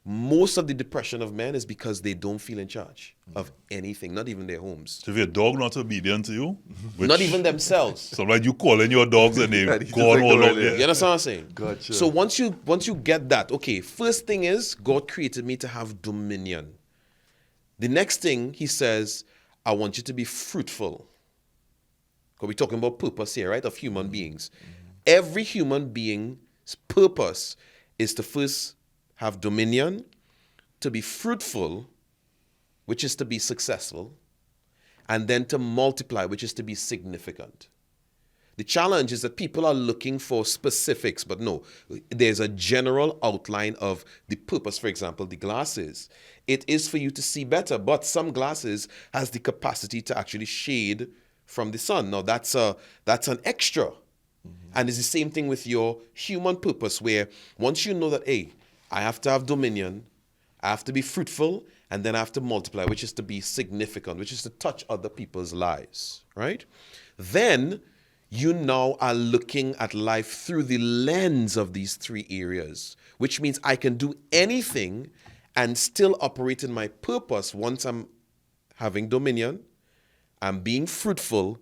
most of the depression of men is because they don't feel in charge of anything, not even their homes, So if your dog not obedient to you, which, not even themselves. so like you calling your dogs and they Yeah, he's go on like all the out way there. You understand what I'm saying? Gotcha. So once you get that, okay, first thing is God created me to have dominion. The next thing he says, I want you to be fruitful. Because we're talking about purpose here, right? Of human beings. Every human being's purpose is to first have dominion, to be fruitful, which is to be successful, and then to multiply, which is to be significant. The challenge is that people are looking for specifics, but no, there's a general outline of the purpose. For example, the glasses. It is for you to see better, but some glasses has the capacity to actually shade from the sun. Now that's an extra. And it's the same thing with your human purpose, where once you know that, hey, I have to have dominion, I have to be fruitful, and then I have to multiply, which is to be significant, which is to touch other people's lives, right? Then you now are looking at life through the lens of these three areas, which means I can do anything and still operate in my purpose once I'm having dominion, I'm being fruitful,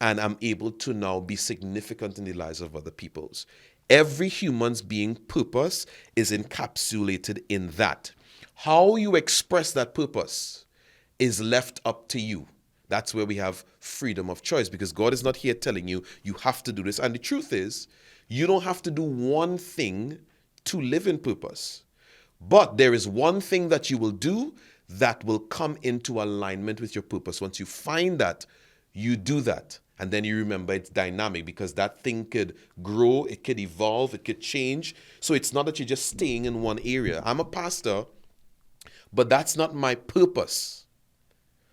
and I'm able to now be significant in the lives of other people's. Every human's being purpose is encapsulated in that. How you express that purpose is left up to you. That's where we have freedom of choice, because God is not here telling you, you have to do this. And the truth is, you don't have to do one thing to live in purpose. But there is one thing that you will do that will come into alignment with your purpose. Once you find that, you do that. And then you remember it's dynamic, because that thing could grow, it could evolve, it could change. So it's not that you're just staying in one area. I'm a pastor, but that's not my purpose.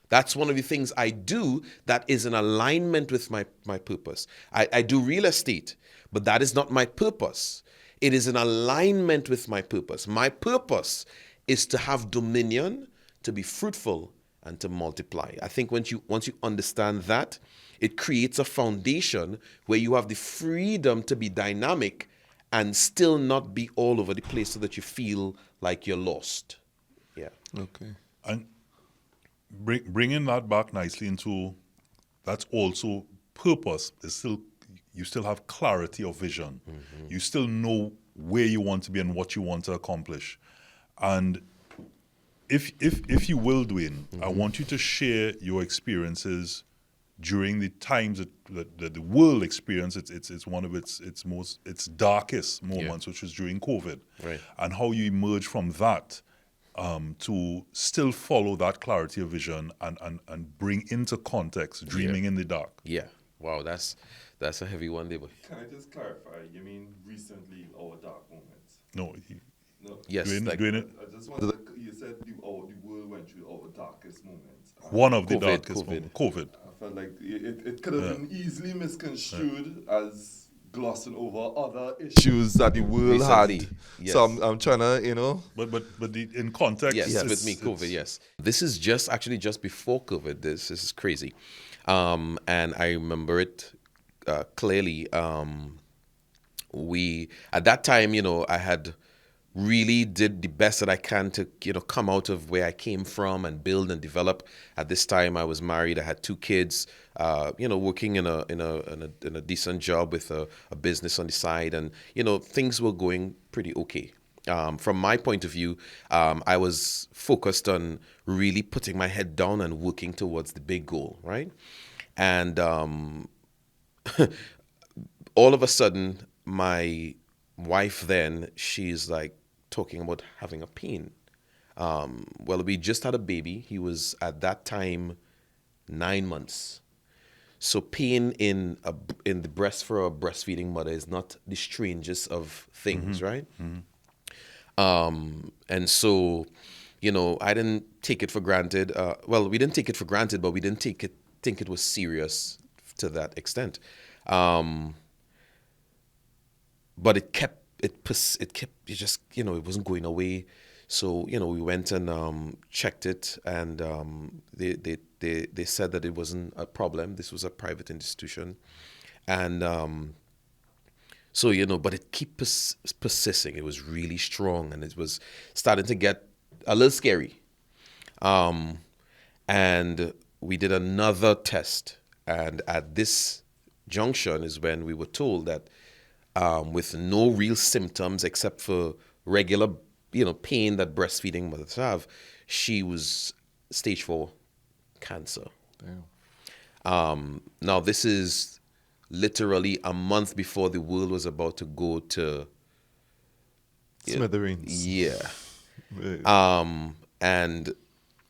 That's one of the things I do that is in alignment with my purpose. I do real estate, but that is not my purpose. It is in alignment with my purpose. My purpose is to have dominion, to be fruitful, and to multiply. I think once you understand that, it creates a foundation where you have the freedom to be dynamic and still not be all over the place so that you feel like you're lost. Yeah. Okay. And bringing that back nicely into, that's also purpose. You still have clarity of vision. You still know where you want to be and what you want to accomplish. And if you will, Dwayne, I want you to share your experiences during the times that the world experienced it's one of its darkest moments, which was during COVID, Right. and how you emerge from that to still follow that clarity of vision and bring into context dreaming in the dark. Yeah. Wow, that's a heavy one, Debo. Can I just clarify? You mean recently our dark moments? No, Yes, Doing it. I just wanted to, you said the world went through our darkest moments. One of the COVID, darkest COVID. moments. COVID. I felt like it could have been easily misconstrued as glossing over other issues that the world Recently, had. yes. So I'm trying to, But in context, Yes, it's- with me, it's- COVID, yes. This is just before COVID. This is crazy. And I remember it clearly. At that time, I had really did the best that I can to, come out of where I came from and build and develop. At this time, I was married. I had 2 kids, working in a decent job with a business on the side. And, things were going pretty okay. From my point of view, I was focused on really putting my head down and working towards the big goal, right? And all of a sudden, my wife then, she's like talking about having a pain. Well, we just had a baby. He was at that time 9 months. So pain in the breast for a breastfeeding mother is not the strangest of things, right? And so, I didn't take it for granted. Well, we didn't take it for granted, but we didn't think it was serious to that extent. But it wasn't going away. So, we went and checked it, and they said that it wasn't a problem. This was a private institution. And so, but it kept persisting. It was really strong, and it was starting to get a little scary. And we did another test, and at this junction is when we were told that with no real symptoms except for regular, pain that breastfeeding mothers have, she was stage 4 cancer. Damn. Now, this is literally a month before the world was about to go to Smithereens. yeah. Right. And,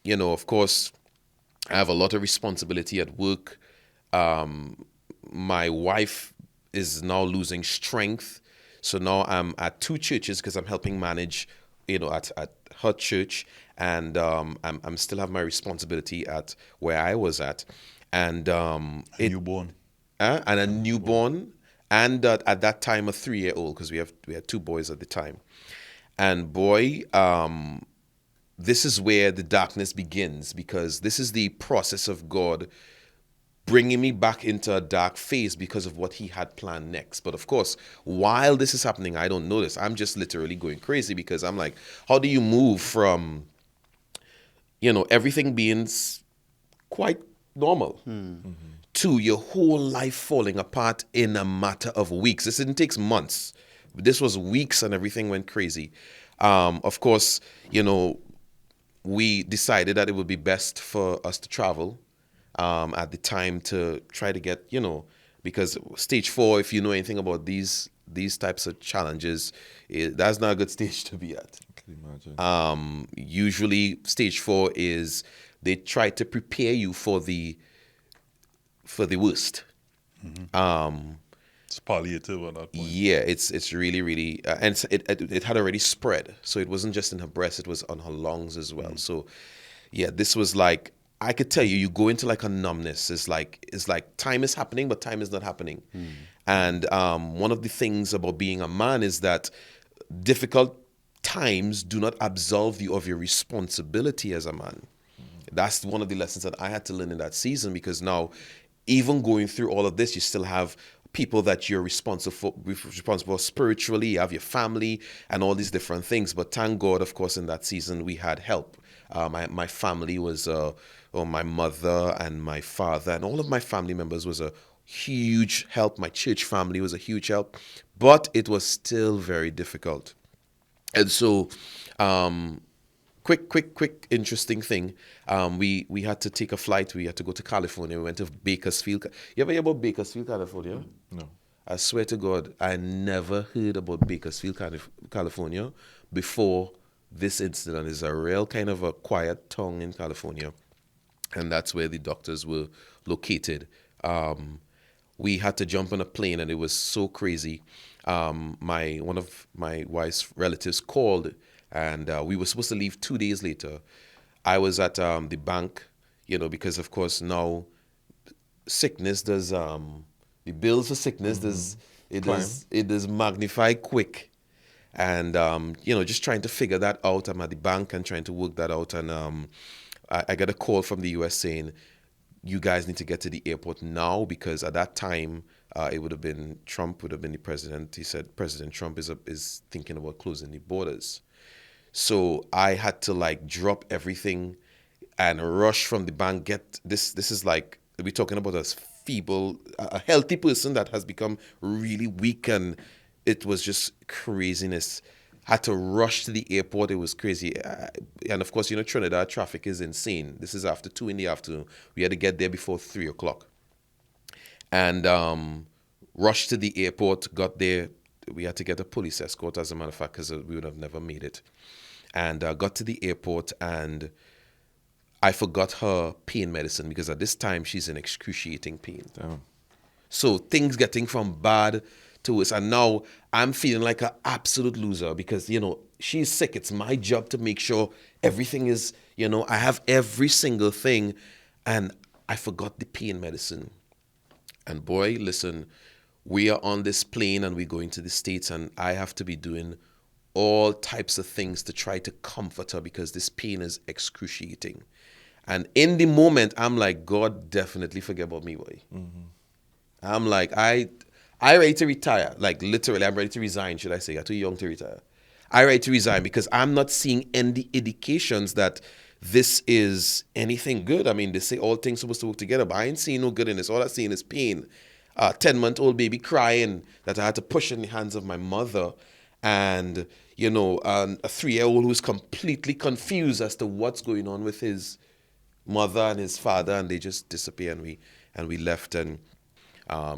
of course, I have a lot of responsibility at work. My wife is now losing strength. So now I'm at 2 churches because I'm helping manage, at her church. And I'm still have my responsibility at where I was at. And newborn. and a newborn, and at that time a 3-year-old, because we had 2 boys at the time. And boy, this is where the darkness begins, because this is the process of God bringing me back into a dark phase because of what he had planned next. But of course, while this is happening, I don't know this. I'm just literally going crazy, because I'm like, how do you move from, everything being quite normal to your whole life falling apart in a matter of weeks? This didn't take months. This was weeks, and everything went crazy. Of course, we decided that it would be best for us to travel at the time to try to get, because stage 4, if you know anything about these types of challenges, that's not a good stage to be at. I can imagine. Usually stage 4 is they try to prepare you for the worst. It's palliative at that point. Yeah, it's really, really, and it had already spread. So it wasn't just in her breast, it was on her lungs as well. So yeah, this was like, I could tell you go into like a numbness. It's like time is happening, but time is not happening. And one of the things about being a man is that difficult times do not absolve you of your responsibility as a man. That's one of the lessons that I had to learn in that season, because now, even going through all of this, you still have people that you're responsible for spiritually. You have your family and all these different things. But thank God, of course, in that season we had help. My family was, my mother and my father and all of my family members was a huge help. My church family was a huge help, but it was still very difficult. And so, quick, interesting thing. We had to take a flight. We had to go to California. We went to Bakersfield. You ever hear about Bakersfield, California? No. I swear to God, I never heard about Bakersfield, California before this incident. It's a real kind of a quiet town in California. And that's where the doctors were located. we had to jump on a plane, and it was so crazy. One of my wife's relatives called, and we were supposed to leave 2 days later. I was at the bank, because of course now sickness does the bills for sickness does it does magnify quick, and just trying to figure that out. I'm at the bank and trying to work that out, and I got a call from the US saying, you guys need to get to the airport now, because at that time it would have been Trump would have been the president. He said President Trump is thinking about closing the borders. So I had to drop everything and rush from the bank. Get this. This is we're talking about a healthy person that has become really weak, and it was just craziness. Had to rush to the airport. It was crazy. And of course, Trinidad traffic is insane. This is after 2 p.m. We had to get there before 3 o'clock. And rushed to the airport, got there. We had to get a police escort, as a matter of fact, because we would have never made it. And got to the airport, and I forgot her pain medicine, because at this time she's in excruciating pain. Damn. So things getting from bad to worse. And now I'm feeling like an absolute loser, because, she's sick. It's my job to make sure everything is, I have every single thing. And I forgot the pain medicine. And boy, listen, we are on this plane and we're going to the States, and I have to be doing all types of things to try to comfort her, because this pain is excruciating. And in the moment, I'm like, God, definitely forget about me, boy. Mm-hmm. I'm like, I ready to retire. Literally, I'm ready to resign, should I say. I'm too young to retire. I ready to resign, because I'm not seeing any indications that this is anything good. I mean, they say all things supposed to work together, but I ain't seeing no good in this. All I'm seeing is pain. 10-month-old baby crying that I had to push in the hands of my mother, and a 3-year-old who's completely confused as to what's going on with his mother and his father, and they just disappear, and we left. And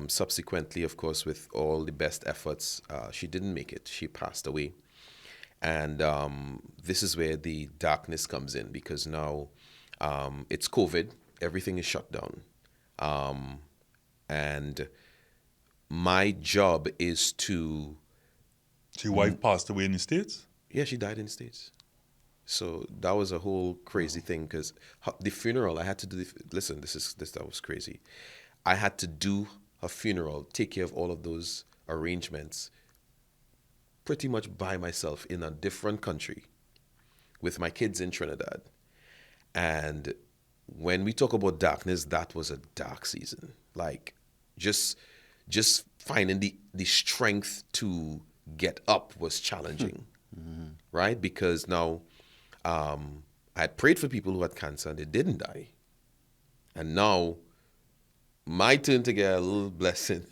subsequently, of course, with all the best efforts, she didn't make it. She passed away. And this is where the darkness comes in, because now it's COVID. Everything is shut down. And my job is to... So your wife passed away in the States? Yeah, she died in the States. So that was a whole crazy thing, because the funeral, I had to do... Listen, that was crazy. I had to do her funeral, take care of all of those arrangements, pretty much by myself in a different country with my kids in Trinidad. And when we talk about darkness, that was a dark season. Just finding the strength to get up was challenging, right? Because now I had prayed for people who had cancer and they didn't die. And now my turn to get a little blessing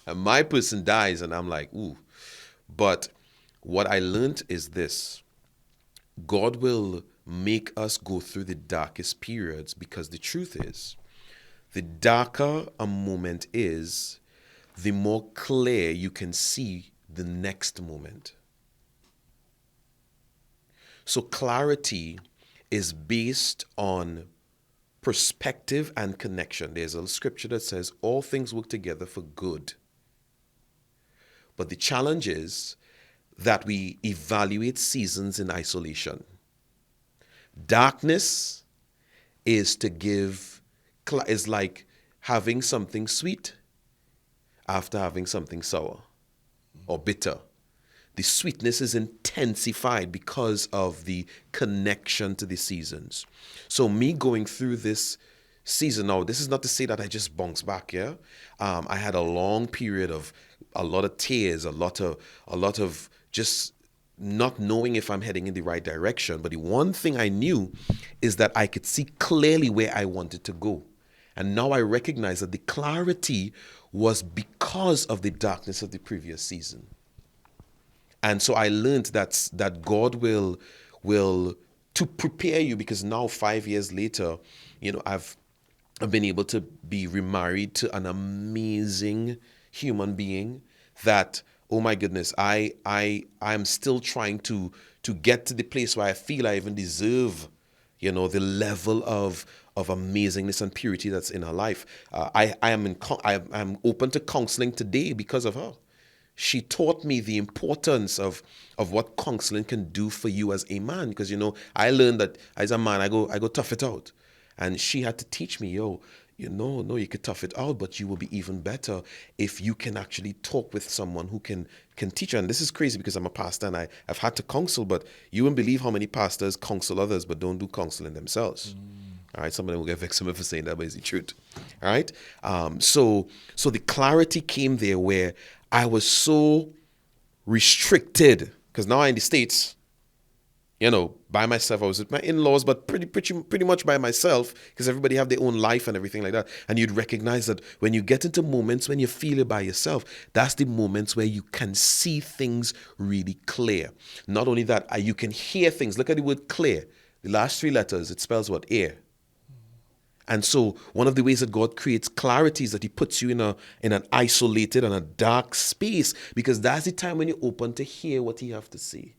and my person dies, and I'm like, ooh. But what I learned is this: God will make us go through the darkest periods, because the truth is, the darker a moment is, the more clear you can see the next moment. So clarity is based on perspective and connection. There's a scripture that says all things work together for good. But the challenge is that we evaluate seasons in isolation. Darkness is like having something sweet after having something sour or bitter. The sweetness is intensified because of the connection to the seasons. So me going through this season now, this is not to say that I just bounce back, yeah? I had a long period of a lot of tears, a lot of just not knowing if I'm heading in the right direction. But the one thing I knew is that I could see clearly where I wanted to go. And now I recognize that the clarity was because of the darkness of the previous season. And so I learned that God will to prepare you, because now 5 years later, I've been able to be remarried to an amazing human being that, oh my goodness, I'm still trying to get to the place where I feel I even deserve, you know, the level of amazingness and purity that's in her life. I'm open to counseling today because of her. She taught me the importance of what counseling can do for you as a man. Because, you know, I learned that as a man, I go tough it out. And she had to teach me, no, you could tough it out, but you will be even better if you can actually talk with someone who can teach you. And this is crazy because I'm a pastor and I've had to counsel, but you won't believe how many pastors counsel others but don't do counseling themselves. All right, some of them will get vexed for saying that, but it's the truth. All right, so the clarity came there where I was so restricted because now I'm in the States. You know, by myself. I was with my in-laws, but pretty much by myself because everybody have their own life and everything like that. And you'd recognize that when you get into moments when you feel it by yourself, that's the moments where you can see things really clear. Not only that, you can hear things. Look at the word clear. The last 3 letters, it spells what? Ear. And so one of the ways that God creates clarity is that he puts you in an isolated and a dark space because that's the time when you're open to hear what he have to say.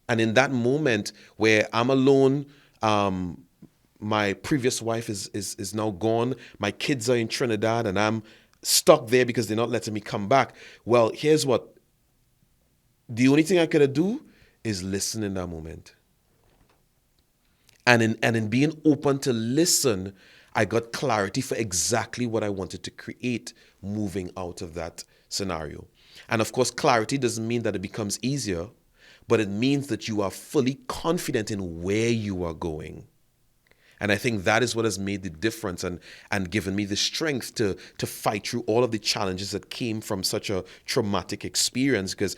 And in that moment where I'm alone, my previous wife is now gone, my kids are in Trinidad, and I'm stuck there because they're not letting me come back. Well, here's what. The only thing I could do is listen in that moment. And in being open to listen, I got clarity for exactly what I wanted to create moving out of that scenario. And of course, clarity doesn't mean that it becomes easier, but it means that you are fully confident in where you are going. And I think that is what has made the difference and given me the strength to fight through all of the challenges that came from such a traumatic experience. Because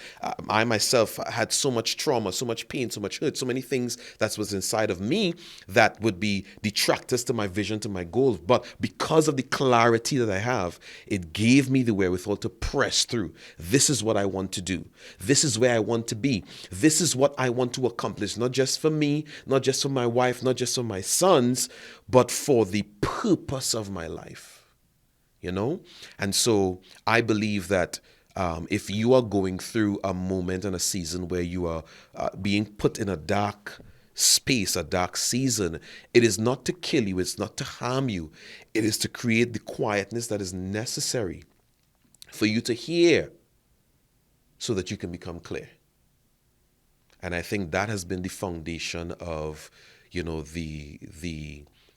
I myself had so much trauma, so much pain, so much hurt, so many things that was inside of me that would be detractors to my vision, to my goals. But because of the clarity that I have, it gave me the wherewithal to press through. This is what I want to do. This is where I want to be. This is what I want to accomplish, not just for me, not just for my wife, not just for my sons, but for the purpose of my life, you know? And so I believe that if you are going through a moment and a season where you are being put in a dark space, a dark season, it is not to kill you, it's not to harm you, it is to create the quietness that is necessary for you to hear so that you can become clear. And I think that has been the foundation of the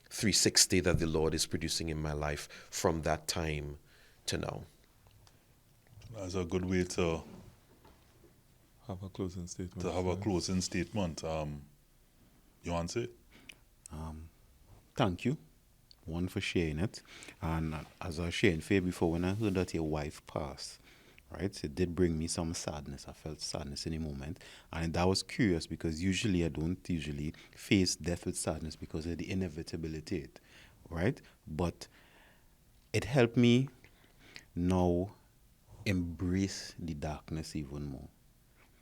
360 that the Lord is producing in my life from that time to now. That's a good way to Have a closing statement. You want to say? Thank you, one, for sharing it. And as I was sharing for you before, when I heard that your wife passed, right, it did bring me some sadness. I felt sadness in a moment. And that was curious because usually I don't face death with sadness because of the inevitability, right? But it helped me now embrace the darkness even more.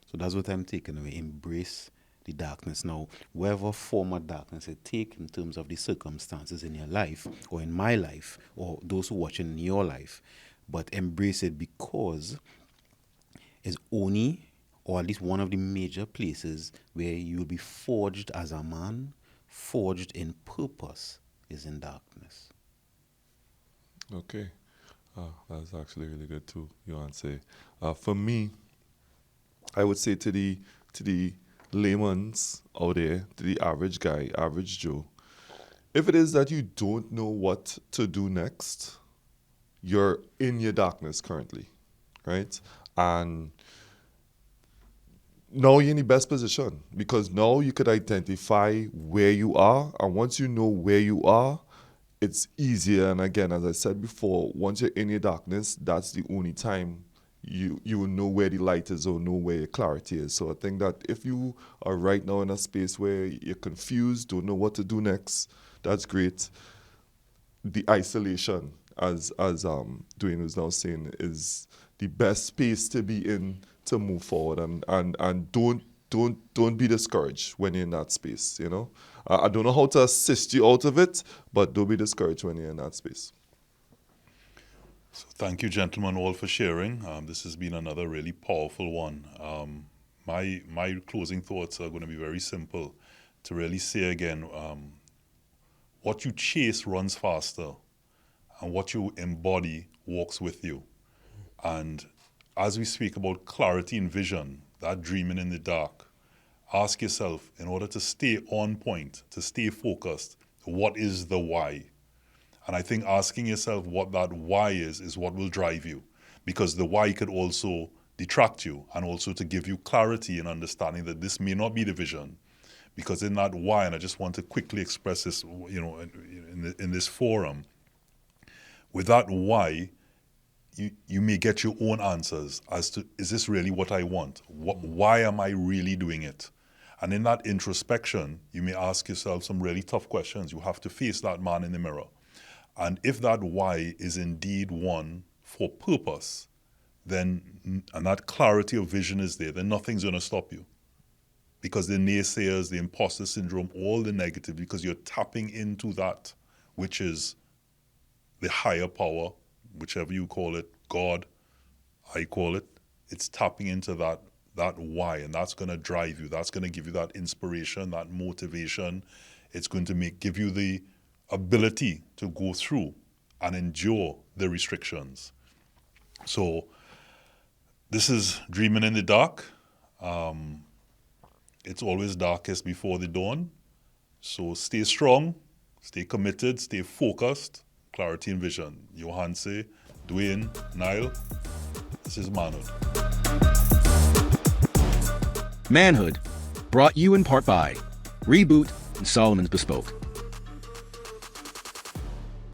So that's what I'm taking away. Embrace the darkness. Now, whatever form of darkness it take in terms of the circumstances in your life or in my life or those who are watching in your life, but embrace it because it's only, or at least one of the major places where you will be forged as a man, forged in purpose, is in darkness. Okay. That's actually really good too, you want to say. For me, I would say to the layman's out there, to the average guy, average Joe, if it is that you don't know what to do next, you're in your darkness currently, right? And now you're in the best position because now you could identify where you are. And once you know where you are, it's easier. And again, as I said before, once you're in your darkness, that's the only time you will know where the light is or know where your clarity is. So I think that if you are right now in a space where you're confused, don't know what to do next, that's great. The isolation, as Dwayne was now saying, is the best space to be in to move forward, and don't be discouraged when you're in that space. You know, I don't know how to assist you out of it, but don't be discouraged when you're in that space. So thank you, gentlemen, all for sharing. This has been another really powerful one. My closing thoughts are going to be very simple. to really say again, what you chase runs faster, and what you embody walks with you. And as we speak about clarity and vision, that dreaming in the dark, ask yourself, in order to stay on point, to stay focused, what is the why? And I think asking yourself what that why is what will drive you. Because the why could also detract you, and also to give you clarity and understanding that this may not be the vision. Because in that why, and I just want to quickly express this, in this forum, with that why, you may get your own answers as to, is this really what I want? Why am I really doing it? And in that introspection, you may ask yourself some really tough questions. You have to face that man in the mirror. And if that why is indeed one for purpose, then, and that clarity of vision is there, then nothing's going to stop you. Because the naysayers, the imposter syndrome, all the negative, because you're tapping into that, which is the higher power, whichever you call it, God, I call it. It's tapping into that why, and that's going to drive you. That's going to give you that inspiration, that motivation. It's going to give you the ability to go through and endure the restrictions. So this is Dreaming in the Dark. It's always darkest before the dawn. So stay strong, stay committed, stay focused. Clarity and vision. Johanse, Dwayne, Niall. This is Manhood. Manhood, brought you in part by Reboot and Solomon's Bespoke.